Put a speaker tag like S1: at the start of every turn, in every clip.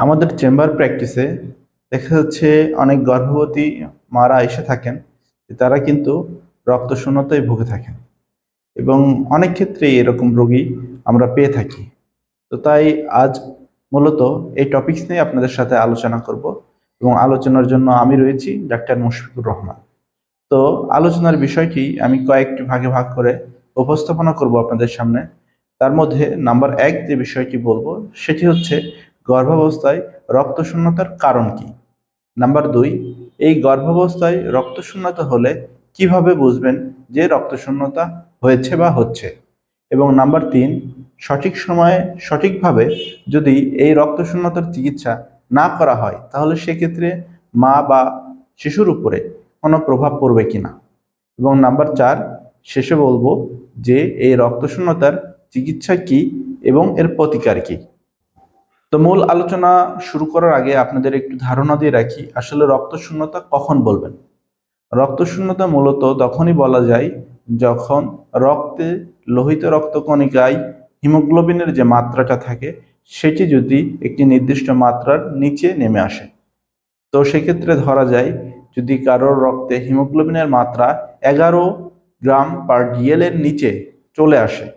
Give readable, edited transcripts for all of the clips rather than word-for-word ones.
S1: আমাদের চেম্বার প্র্যাকটিসে দেখা যাচ্ছে অনেক গর্ভবতী মারা এসে থাকেন যে তারা কিন্তু রক্তশূন্যতায় ভুগে থাকেন এবং অনেক ক্ষেত্রেই এরকম রোগী আমরা পেয়ে থাকি। তো তাই আজ মূলত এই টপিকস নিয়ে আপনাদের সাথে আলোচনা করব এবং আলোচনার জন্য আমি রয়েছি ডাক্তার মুশফিকুর রহমান। তো আলোচনার বিষয়টি আমি কয়েকটি ভাগে ভাগ করে উপস্থাপনা করব আপনাদের সামনে। তার মধ্যে নাম্বার 1 যে বিষয়টি বলবো সেটি হচ্ছে গর্ভাবস্থায় রক্তশূন্যতার কারণ কি। নাম্বার 2, এই গর্ভাবস্থায় রক্তশূন্যতা হলে কিভাবে বুঝবেন যে রক্তশূন্যতা হয়েছে বা হচ্ছে। এবং নাম্বার 3, সঠিক সময়ে সঠিকভাবে যদি এই রক্তশূন্যতার চিকিৎসা না করা হয় তাহলে সেক্ষেত্রে মা বা শিশুর উপরে কোনো প্রভাব পড়বে কিনা। এবং নাম্বার 4, শেষে বলবো যে এই রক্তশূন্যতার চিকিৎসা কি এবং এর প্রতিকার কি। তো মূল আলোচনা শুরু করার আগে আপনাদের একটু ধারণা দিয়ে রাখি আসলে রক্তশূন্যতা কখন বলবেন। রক্তশূন্যতা মূলত তখনই বলা যায় যখন রক্তে লোহিত রক্তকণিকায় হিমোগ্লোবিনের যে মাত্রাটা থাকে সেটি যদি একটি নির্দিষ্ট মাত্রার নিচে নেমে আসে। তো সেক্ষেত্রে ধরা যায় যদি কারোর রক্তে হিমোগ্লোবিনের মাত্রা 11 গ্রাম পার ডিএল এর নিচে চলে আসে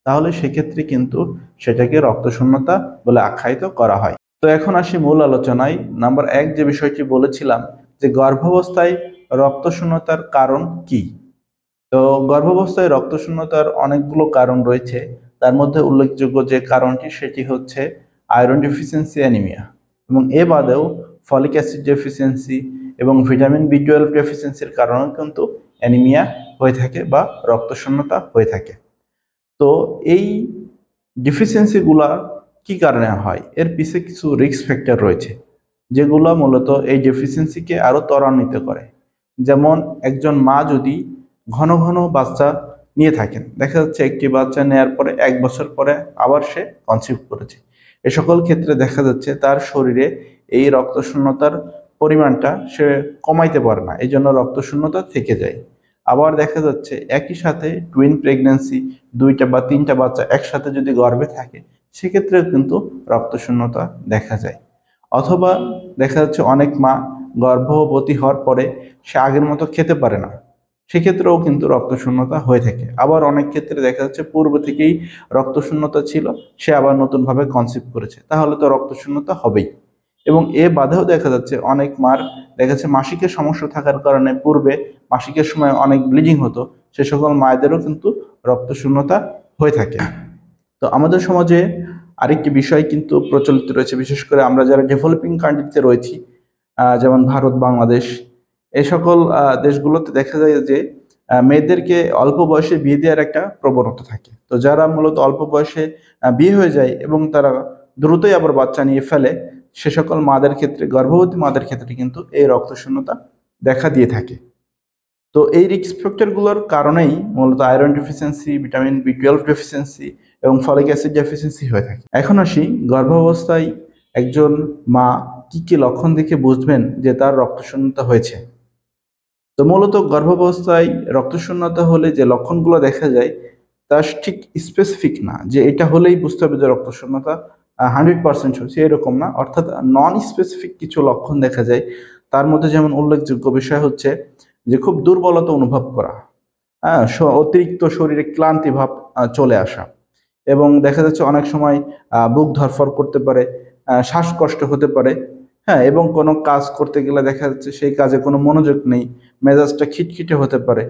S1: তাহলে সেক্ষেত্রে কিন্তু সেটাকে রক্তশূন্যতা বলে আখ্যায়িত করা হয়। তো এখন আসি মূল আলোচনায়। নাম্বার 1 যে বিষয়টি বলেছিলাম যে গর্ভাবস্থায় রক্তশূন্যতার কারণ কি। তো গর্ভাবস্থায় রক্তশূন্যতার অনেকগুলো কারণ রয়েছে, তার মধ্যে উল্লেখযোগ্য যে কারণটি সেটি হচ্ছে আয়রন ডেফিসিয়েন্সি অ্যানিমিয়া, এবং এ বাদেও ফলিক অ্যাসিড ডেফিসিয়েন্সি এবং ভিটামিন বি12 ডেফিসিয়েন্সির কারণেও কিন্তু অ্যানিমিয়া হয়ে থাকে বা রক্তশূন্যতা হয়ে থাকে। তো এই ডেফিসিয়েন্সিগুলা কি কারণে হয়, এর পিছে কিছু রিস্ক ফ্যাক্টর রয়েছে যেগুলো মূলত এই ডেফিসিয়েন্সিকে আরও ত্বরান্বিত করে। যেমন একজন মা যদি ঘন ঘন বাচ্চা নিয়ে থাকেন, দেখা যাচ্ছে একটি বাচ্চা নেয়ার পরে 1 বছর পরে আবার সে কনসিভ করেছে, এ সকল ক্ষেত্রে দেখা যাচ্ছে তার শরীরে এই রক্তশূন্যতার পরিমাণটা সে কমাইতে পারে না, এই জন্য রক্তশূন্যতা থেকে যায়। আবার দেখা যাচ্ছে একই সাথে টুইন প্রেগন্যান্সি, 2টা বা 3টা বাচ্চা একসাথে যদি গর্ভে থাকে সেক্ষেত্রেও কিন্তু রক্তশূন্যতা দেখা যায়। অথবা দেখা যাচ্ছে অনেক মা গর্ভবতী হওয়ার পরে সে আগের মতো খেতে পারে না, সেক্ষেত্রেও কিন্তু রক্তশূন্যতা হয়ে থাকে। আবার অনেক ক্ষেত্রে দেখা যাচ্ছে পূর্ব থেকেই রক্তশূন্যতা ছিল, সে আবার নতুনভাবে কনসিভ করেছে, তাহলে তো রক্তশূন্যতা হবেই। এবং এ বাদেও দেখা যাচ্ছে অনেক মার দেখা যাচ্ছে মাসিকের সমস্যা থাকার কারণে পূর্বে মাসিকের সময় অনেক ব্লিডিং হতো, সে সকল মায়েদেরও কিন্তু রক্তশূন্যতা হয়ে থাকে। তো আমাদের সমাজে আরেকটি বিষয় কিন্তু প্রচলিত রয়েছে, বিশেষ করে আমরা যারা ডেভেলপিং কান্ট্রিতে রয়েছি, যেমন ভারত, বাংলাদেশ, এই সকল দেশগুলোতে দেখা যায় যে মেয়েদেরকে অল্প বয়সে বিয়ে দেওয়ার একটা প্রবণতা থাকে। তো যারা মূলত অল্প বয়সে বিয়ে হয়ে যায় এবং তারা দ্রুতই আবার বাচ্চা নিয়ে ফেলে, সে সকল মাদের ক্ষেত্রে, গর্ভবতী মাদের ক্ষেত্রে কিন্তু এই রক্তশূন্যতা দেখা দিয়ে থাকে। তো এই রিস্ক ফ্যাক্টরগুলোর কারণেই মূলত আয়রন ডেফিসিয়েন্সি, ভিটামিন বি12 ডেফিসিয়েন্সি এবং ফলিক অ্যাসিড ডেফিসিয়েন্সি হয়ে থাকে। এখন আসি গর্ভাবস্থায় একজন মা কি কি লক্ষণ দেখে বুঝবেন যে তার রক্তশূন্যতা হয়েছে। তো মূলত গর্ভাবস্থায় রক্তশূন্যতা হলে যে লক্ষণগুলো দেখা যায় তা ঠিক স্পেসিফিক না যে এটা হলেই বুঝতে হবে যে রক্তশূন্যতা 100% হচ্ছে, এরকম না। অর্থাৎ নন স্পেসিফিক কিছু লক্ষণ দেখা যায়। তার মধ্যে যেমন উল্লেখযোগ্য বিষয় হচ্ছে যে খুব দুর্বলতা অনুভব করা, হ্যাঁ, অতিরিক্ত শরীরে ক্লান্তি ভাব চলে আসা, এবং দেখা যাচ্ছে অনেক সময় বুক ধরফর করতে পারে, শ্বাসকষ্ট হতে পারে, হ্যাঁ, এবং কোনো কাজ করতে গেলে দেখা যাচ্ছে সেই কাজে কোনো মনোযোগ নেই, মেজাজটা খিটখিটে হতে পারে।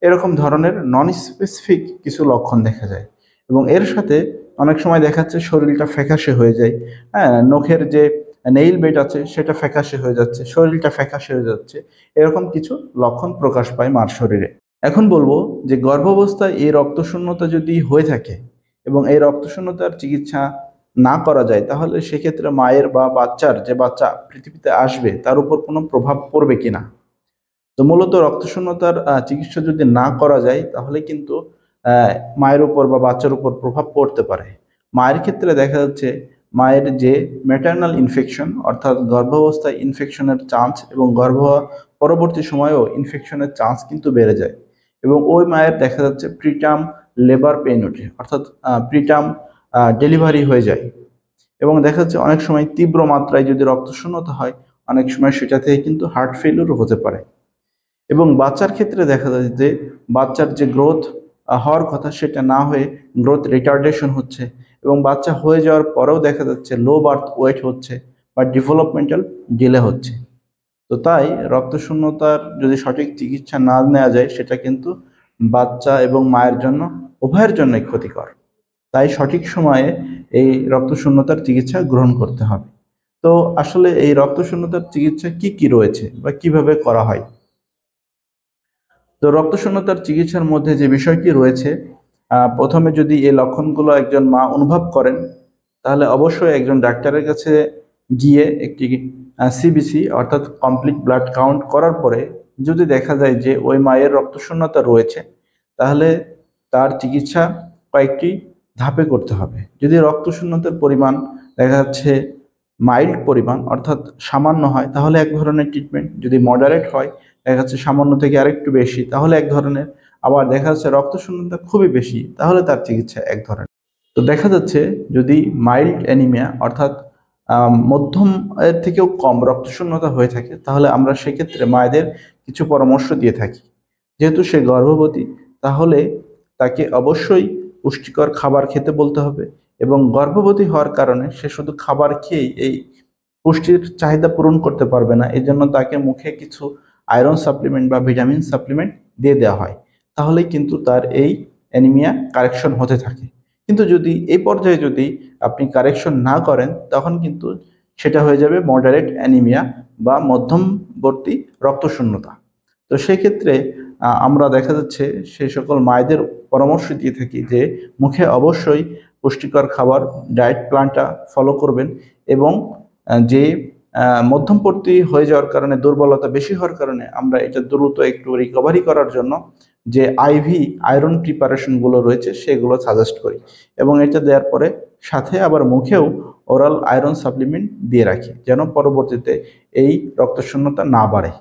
S1: এরকম ধরনের নন স্পেসিফিক কিছু লক্ষণ দেখা যায়। এবং এর সাথে অনেক সময় দেখা যাচ্ছে শরীরটা ফ্যাকাশে হয়ে যায়, হ্যাঁ, নখের যে নেইল বেড আছে সেটা ফ্যাকাশে হয়ে যাচ্ছে, শরীরটা ফ্যাকাশে হয়ে যাচ্ছে, এরকম কিছু লক্ষণ প্রকাশ পায় মার শরীরে। এখন বলবো যে গর্ভাবস্থায় এই রক্তশূন্যতা যদি হয়ে থাকে এবং এই রক্তশূন্যতার চিকিৎসা না করা যায় তাহলে সেক্ষেত্রে মায়ের বা বাচ্চার, যে বাচ্চা পৃথিবীতে আসবে, তার উপর কোনো প্রভাব পড়বে কিনা। তো মূলত রক্তশূন্যতার চিকিৎসা যদি না করা যায় তাহলে কিন্তু মায়ের উপর বা বাচ্চার উপর প্রভাব পড়তে পারে। মায়ের ক্ষেত্রে দেখা যাচ্ছে মায়ের যে ম্যাটার্নাল ইনফেকশন, অর্থাৎ গর্ভাবস্থায় ইনফেকশনের চান্স এবং পরবর্তী সময়েও ইনফেকশনের চান্স কিন্তু বেড়ে যায়। এবং ওই মায়ের দেখা যাচ্ছে প্রিটার্ম লেবার পেইন ওঠে, অর্থাৎ প্রিটার্ম ডেলিভারি হয়ে যায়। এবং দেখা যাচ্ছে অনেক সময় তীব্র মাত্রায় যদি রক্তশূন্যতা হয়, অনেক সময় সেটা থেকে কিন্তু হার্ট ফেলিউরও হতে পারে। এবং বাচ্চার ক্ষেত্রে দেখা যায় যে বাচ্চার যে গ্রোথ হওয়ার কথা সেটা না হয়ে গ্রোথ রিটার্ডেশন হচ্ছে, এবং বাচ্চা হয়ে যাওয়ার পরেও দেখা যাচ্ছে লো বার্থ ওয়েট হচ্ছে বা ডেভেলপমেন্টাল ডিলে হচ্ছে। তো তাই রক্তশূন্যতার যদি সঠিক চিকিৎসা না নেওয়া যায়, সেটা কিন্তু বাচ্চা এবং মায়ের জন্য উভয়ের জন্যই ক্ষতিকর। তাই সঠিক সময়ে এই রক্তশূন্যতার চিকিৎসা গ্রহণ করতে হবে। তো আসলে এই রক্তশূন্যতার চিকিৎসা কি কি রয়েছে বা কিভাবে করা হয়? তো রক্তশূন্যতার চিকিৎসার মধ্যে যে বিষয়টি রয়েছে, প্রথমে যদি এই লক্ষণগুলো একজন মা অনুভব করেন, তাহলে অবশ্যই একজন ডাক্তারের কাছে গিয়ে একটি সিবিসি অর্থাৎ কমপ্লিট ব্লাড কাউন্ট করার পরে যদি দেখা যায় যে ওই মায়ের রক্তশূন্যতা রয়েছে, তাহলে তার চিকিৎসা কয়েকটি ধাপে করতে হবে। যদি রক্তশূন্যতার পরিমাণ দেখা যাচ্ছে মাইল্ড পরিমাণ অর্থাৎ সামান্য হয়, তাহলে এক ধরনের ট্রিটমেন্ট। যদি মডারেট হয়, দেখা যাচ্ছে সামান্য থেকে আরেকটু বেশি, তাহলে এক ধরনের। আবার দেখা যাচ্ছে রক্তশূন্যতা খুবই বেশি, তাহলে তার চিকিৎসা এক ধরনের। তো দেখা যাচ্ছে যদি মাইল্ড অ্যানিমিয়া অর্থাৎ মধ্যম এর থেকেও কম রক্তশূন্যতা হয়ে থাকে, তাহলে আমরা সেক্ষেত্রে মায়েদের কিছু পরামর্শ দিয়ে থাকি। যেহেতু সে গর্ভবতী, তাহলে তাকে অবশ্যই পুষ্টিকর খাবার খেতে বলতে হবে, এবং গর্ভবতী হওয়ার কারণে সে শুধু খাবার খেয়েই এই পুষ্টির চাহিদা পূরণ করতে পারবে না। এই জন্য তাকে মুখে কিছু আয়রন সাপ্লিমেন্ট বা ভিটামিন সাপ্লিমেন্ট দিয়ে দেওয়া হয়, তাহলেই কিন্তু তার এই অ্যানিমিয়া কারেকশন হতে থাকে। কিন্তু যদি এই পর্যায়ে যদি আপনি কারেকশন না করেন, তখন কিন্তু সেটা হয়ে যাবে মডারেট অ্যানিমিয়া বা মধ্যমবর্তী রক্তশূন্যতা। তো সেক্ষেত্রে আমরা দেখা যাচ্ছে সেই সকল মায়েদের পরামর্শ দিয়ে থাকি যে মুখে অবশ্যই পুষ্টিকর খাবার ডায়েট প্ল্যানটা ফলো করবেন, এবং যে মধ্যমপন্থী হয়ে যাওয়ার কারণে, দুর্বলতা বেশি হওয়ার কারণে আমরা এটা দ্রুত একটু রিকভারি করার জন্য যে আইভি আয়রন প্রিপারেশনগুলো রয়েছে সেগুলো সাজেস্ট করি, এবং এটা দেওয়ার পরে সাথে আবার মুখেও ওরাল আয়রন সাপ্লিমেন্ট দিয়ে রাখি, যেন পরবর্তীতে এই রক্তশূন্যতা না বাড়ে।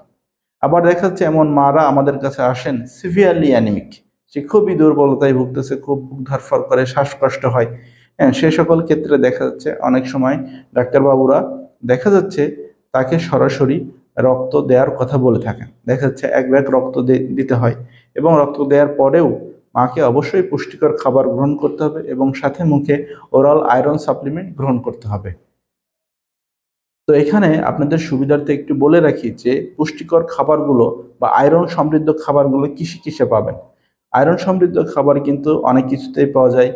S1: আবার দেখা যাচ্ছে এমন মারা আমাদের কাছে আসেন সিভিয়ারলি অ্যানিমিক, সে খুবই দুর্বলতায় ভুগতেছে, খুব বুক ধড়ফড় করে, শ্বাসকষ্ট হয়। হ্যাঁ, সে সকল ক্ষেত্রে দেখা যাচ্ছে অনেক সময় ডাক্তারবাবুরা দেখা যাচ্ছে তাকে সরাসরি রক্ত দেওয়ার কথা বলে থাকেন। দেখা যাচ্ছে এক ব্যাগ রক্ত দিতে হয়, এবং রক্ত দেওয়ার পরেও মাকে অবশ্যই পুষ্টিকর খাবার গ্রহণ করতে হবে, এবং সাথে মুখে ওরাল আয়রন সাপ্লিমেন্ট গ্রহণ করতে হবে। তো এখানে আপনাদের সুবিধার্থে একটু বলে রাখি যে পুষ্টিকর খাবারগুলো বা আয়রন সমৃদ্ধ খাবারগুলো কিসে কিসে পাবেন। আয়রন সমৃদ্ধ খাবার কিন্তু অনেক কিছুতেই পাওয়া যায়,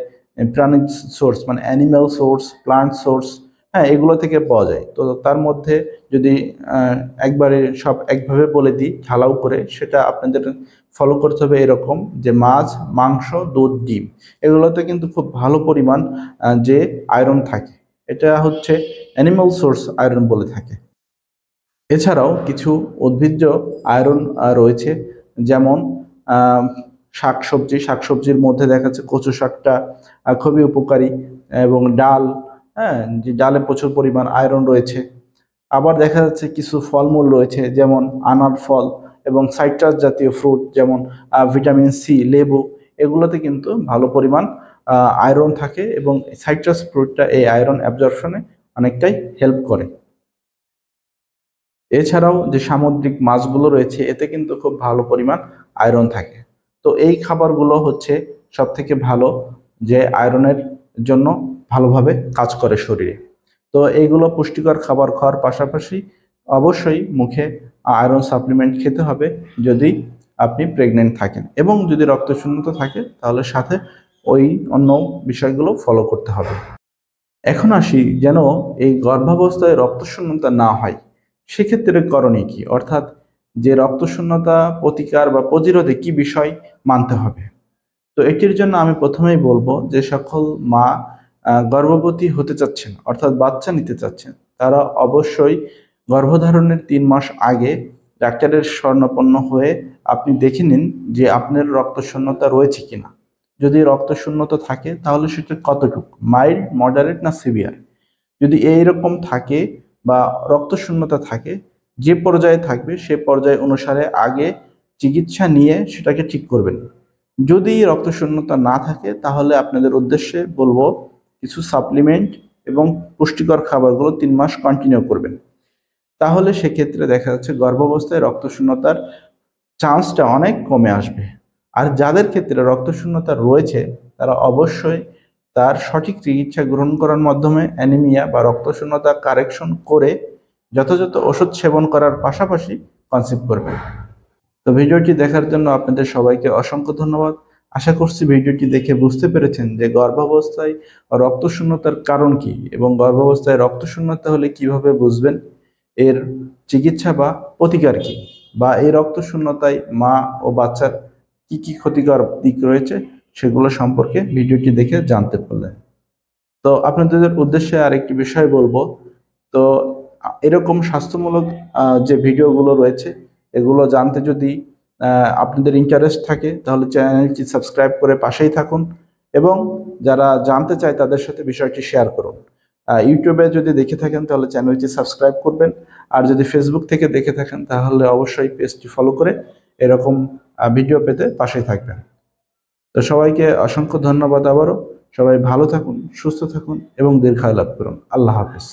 S1: প্রাণীজ সোর্স মানে অ্যানিম্যাল সোর্স, প্লান্ট সোর্স, হ্যাঁ, এগুলো থেকে পাওয়া যায়। তো তার মধ্যে যদি একবারে সব একভাবে বলে দিই ঢালাও করে, সেটা আপনাদের ফলো করতে হবে এরকম যে মাছ, মাংস, দুধ, ডিম, এগুলোতে কিন্তু খুব ভালো পরিমাণ যে আয়রন থাকে, এটা হচ্ছে অ্যানিমাল সোর্স আয়রন বলে থাকে। এছাড়াও কিছু উদ্ভিজ্জ আয়রন রয়েছে, যেমন শাকসবজি, শাকসবজির মধ্যে দেখা যাচ্ছে কচু শাকটা খুবই উপকারী, এবং ডাল, হ্যাঁ, যে ডালে প্রচুর পরিমাণ আয়রন রয়েছে। আবার দেখা যাচ্ছে কিছু ফলমূল রয়েছে, যেমন আনার ফল এবং সাইট্রাস জাতীয় ফ্রুট, যেমন ভিটামিন সি, লেবু, এগুলোতে কিন্তু ভালো পরিমাণ আয়রন থাকে, এবং সাইট্রাস ফ্রুটটা এই আয়রন অ্যাবজর্পশনে অনেকটাই হেল্প করে। এছাড়াও যে সামুদ্রিক মাছগুলো রয়েছে, এতে কিন্তু খুব ভালো পরিমাণ আয়রন থাকে। তো এই খাবারগুলো হচ্ছে সব থেকে ভালো, যে আয়রনের জন্য ভালোভাবে কাজ করে শরীরে। তো এইগুলো পুষ্টিকর খাবার খাওয়ার পাশাপাশি অবশ্যই মুখে আয়রন সাপ্লিমেন্ট খেতে হবে যদি আপনি প্রেগনেন্ট থাকেন, এবং যদি রক্তশূন্যতা থাকে তাহলে সাথে ওই অন্য বিষয়গুলো ফলো করতে হবে। এখন আসি যেন এই গর্ভাবস্থায় রক্তশূন্যতা না হয়, সেক্ষেত্রে করণীয় কি, অর্থাৎ যে রক্তশূন্যতা প্রতিকার বা প্রতিরোধে কি বিষয় মানতে হবে। তো এটির জন্য আমি প্রথমেই বলবো যে সকল মা গর্ভবতী হতে চাচ্ছেন অর্থাৎ বাচ্চা নিতে চাচ্ছেন, তারা অবশ্যই গর্ভধারণের 3 মাস আগে ডাক্তারের শরণাপন্ন হয়ে আপনি দেখে নিন যে আপনার রক্তশূন্যতা রয়েছে কিনা। যদি রক্তশূন্যতা থাকে তাহলে সেটা কতটুকু, মাইল্ড, মডারেট না সিভিয়ার। যদি এইরকম থাকে বা রক্তশূন্যতা থাকে, যে পর্যায়ে থাকবে সে পর্যায় অনুসারে আগে চিকিৎসা নিয়ে সেটাকে ঠিক করবেন। যদি রক্তশূন্যতা না থাকে, তাহলে আপনাদের উদ্দেশ্যে বলবো কিছু সাপ্লিমেন্ট এবং পুষ্টিকর খাবারগুলো 3 মাস কন্টিনিউ করবেন। তাহলে সেক্ষেত্রে দেখা যাচ্ছে গর্ভাবস্থায় রক্তশূন্যতার চান্সটা অনেক কমে আসবে। আর যাদের ক্ষেত্রে রক্তশূন্যতা রয়েছে তারা অবশ্যই তার সঠিক চিকিৎসা গ্রহণ করার মাধ্যমে অ্যানিমিয়া বা রক্তশূন্যতা কারেকশন করে যথাযথ ওষুধ সেবন করার পাশাপাশি কনসিভ করবেন। তো ভিডিওটি দেখার জন্য আপনাদের সবাইকে অসংখ্য ধন্যবাদ। আশা করছি ভিডিওটি দেখে বুঝতে পেরেছেন যে গর্ভাবস্থায় রক্তশূন্যতার কারণ কি এবং গর্ভাবস্থায় রক্তশূন্যতা হলে কিভাবে বুঝবেন, এর চিকিৎসা বা প্রতিকার কি, বা এই রক্তশূন্যতায় মা ও বাচ্চার কি কি ক্ষতিকর দিক রয়েছে সেগুলো সম্পর্কে ভিডিওটি দেখে জানতে পারলেন। তো আপনাদের উদ্দেশ্যে আরেকটি বিষয় বলবো। তো এরকম স্বাস্থ্যমূলক যে ভিডিওগুলো রয়েছে এগুলো জানতে যদি আপনাদের ইন্টারেস্ট থাকে তাহলে চ্যানেলটি সাবস্ক্রাইব করে পাশেই থাকুন এবং যারা জানতে চায় তাদের সাথে বিষয়টি শেয়ার করুন। ইউটিউবে যদি দেখে থাকেন তাহলে চ্যানেলটি সাবস্ক্রাইব করবেন, আর যদি ফেসবুক থেকে দেখে থাকেন তাহলে অবশ্যই পেজটি ফলো করে এরকম ভিডিও পেতে পাশেই থাকবেন। তো সবাইকে অসংখ্য ধন্যবাদ আবারও। সবাই ভালো থাকুন, সুস্থ থাকুন এবং দীর্ঘায়ু লাভ করুন। আল্লাহ হাফেজ।